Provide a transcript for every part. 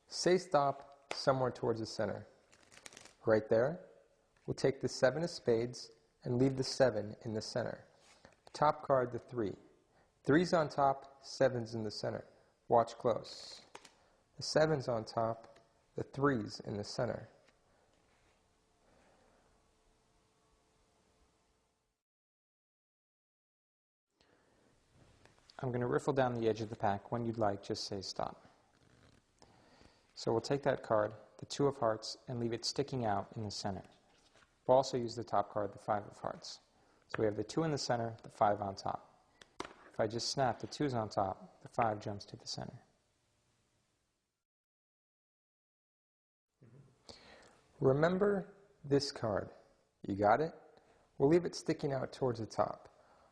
Say stop somewhere towards the center. Right there, we'll take the 7 of spades and leave the 7 in the center. Top card, the 3. 3's on top, 7's in the center. Watch close. The 7's on top, the 3's in the center. I'm going to riffle down the edge of the pack. When you'd like, just say stop. So we'll take that card, the 2 of hearts, and leave it sticking out in the center. We'll also use the top card, the 5 of hearts. So we have the 2 in the center, the 5 on top. If I just snap, the 2's on top, the 5 jumps to the center. Remember this card. You got it? We'll leave it sticking out towards the top.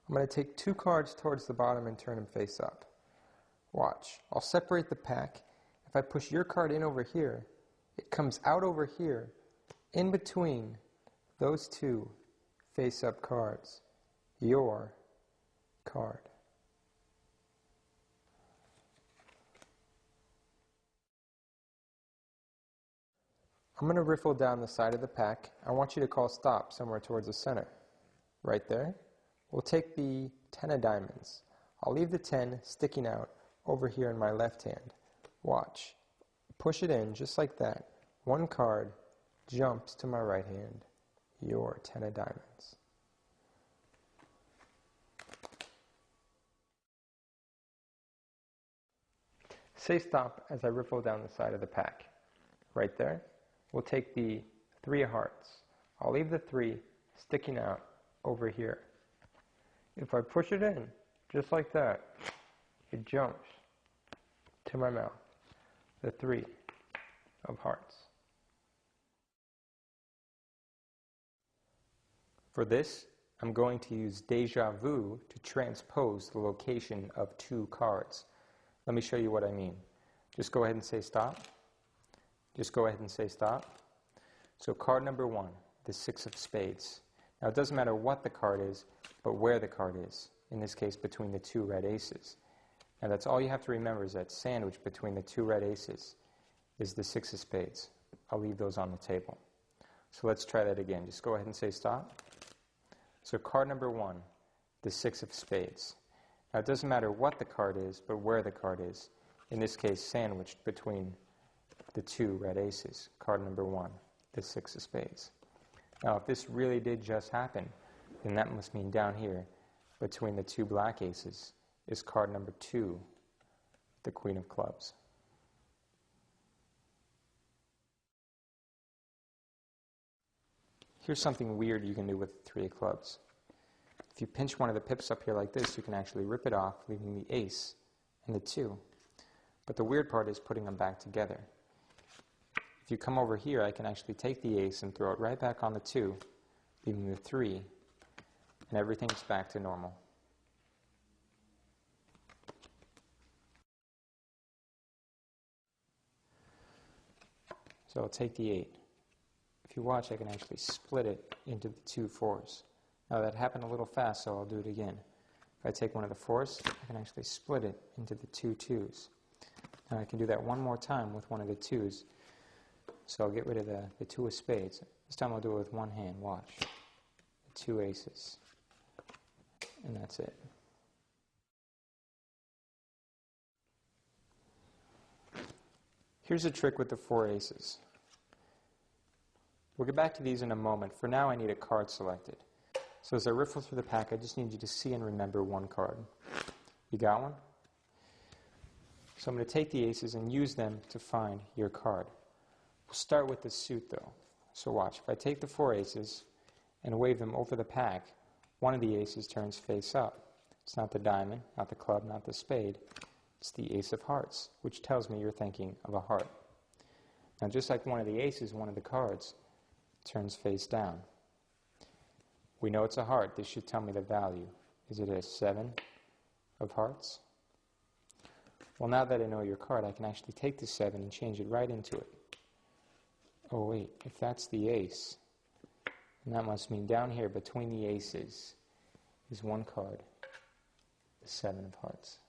I'm going to take 2 cards towards the bottom and turn them face up. Watch. I'll separate the pack. If I push your card in over here, it comes out over here, in between those 2 face-up cards. Your card. I'm going to riffle down the side of the pack. I want you to call stop somewhere towards the center. Right there. We'll take the 10 of diamonds. I'll leave the 10 sticking out over here in my left hand. Watch. Push it in just like that. 1 card jumps to my right hand. Your 10 of diamonds. Say stop as I riffle down the side of the pack. Right there. We'll take the 3 of hearts. I'll leave the 3 sticking out over here. If I push it in, just like that, it jumps to my mouth. The 3 of hearts. For this, I'm going to use Deja Vu to transpose the location of 2 cards. Let me show you what I mean. Just go ahead and say stop. Just go ahead and say stop. So card number 1, the 6 of spades. Now it doesn't matter what the card is, but where the card is. In this case, between the 2 red aces. Now that's all you have to remember, is that sandwich between the 2 red aces is the 6 of spades. I'll leave those on the table. So let's try that again. Just go ahead and say stop. So card number 1, the 6 of spades. Now it doesn't matter what the card is, but where the card is. In this case, sandwiched between the 2 red aces. Card number 1, the 6 of spades. Now if this really did just happen, then that must mean down here, between the 2 black aces, is card number 2, the Queen of Clubs. Here's something weird you can do with the 3 of clubs. If you pinch one of the pips up here like this, you can actually rip it off, leaving the ace and the 2. But the weird part is putting them back together. If you come over here, I can actually take the ace and throw it right back on the 2, leaving the 3, and everything's back to normal. So I'll take the 8. If you watch, I can actually split it into the 2 4s. Now that happened a little fast, so I'll do it again. If I take one of the 4s, I can actually split it into the 2 2s. Now I can do that one more time with one of the 2s. So I'll get rid of the 2 of spades. This time I'll do it with one hand. Watch. The 2 aces. And that's it. Here's a trick with the 4 aces. We'll get back to these in a moment. For now, I need a card selected. So as I riffle through the pack, I just need you to see and remember one card. You got one? So I'm going to take the aces and use them to find your card. We'll start with the suit, though. So watch. If I take the 4 aces and wave them over the pack, one of the aces turns face up. It's not the diamond, not the club, not the spade. It's the ace of hearts, which tells me you're thinking of a heart. Now, just like one of the aces, one of the cards turns face down. We know it's a heart. This should tell me the value. Is it a 7 of hearts? Well, now that I know your card, I can actually take the 7 and change it right into it. Oh, wait. If that's the ace, then that must mean down here between the aces is one card, the 7 of hearts.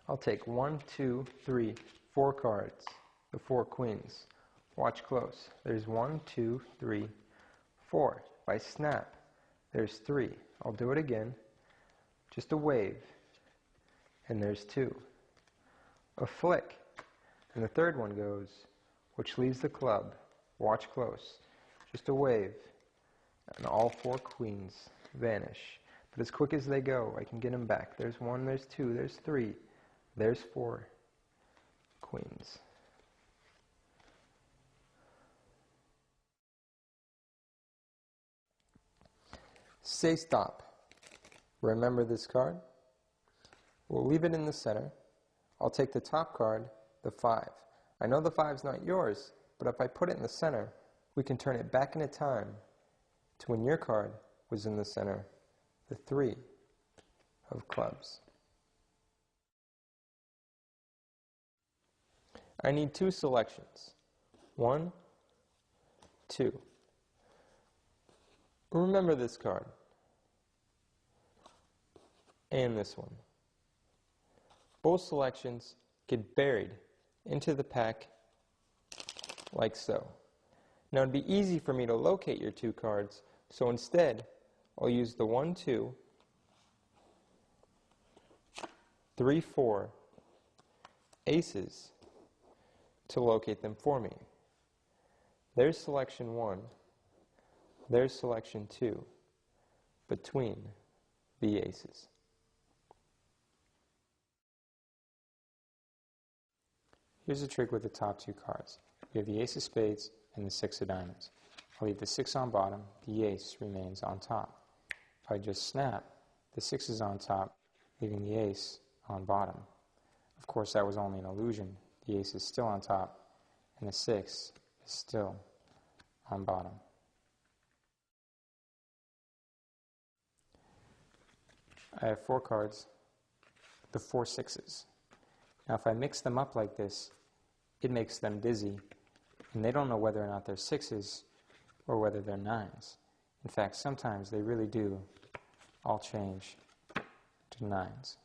I'll take 1, 2, 3, 4 cards, the 4 queens. Watch close. There's 1, 2, 3, 4. If I snap, there's 3. I'll do it again. Just a wave, and there's 2. A flick, and the third one goes, which leaves the club. Watch close. Just a wave, and all 4 queens vanish. But as quick as they go, I can get them back. There's 1, there's 2, there's 3, there's 4 queens. Say stop. Remember this card? We'll leave it in the center. I'll take the top card, the 5. I know the 5's not yours, but if I put it in the center, we can turn it back into time to when your card was in the center, the 3 of clubs. I need 2 selections. 1, 2. Remember this card. And this one. Both selections get buried into the pack like so. Now it'd be easy for me to locate your 2 cards, so instead I'll use the 1, 2, 3, 4 aces to locate them for me. There's selection 1, there's selection 2 between the aces. Here's a trick with the top 2 cards. We have the ace of spades and the 6 of diamonds. I'll leave the 6 on bottom, the ace remains on top. If I just snap, the 6 is on top, leaving the ace on bottom. Of course, that was only an illusion. The ace is still on top, and the 6 is still on bottom. I have 4 cards, the 4 sixes. Now if I mix them up like this, it makes them dizzy, and they don't know whether or not they're 6s or whether they're 9s. In fact, sometimes they really do all change to 9s.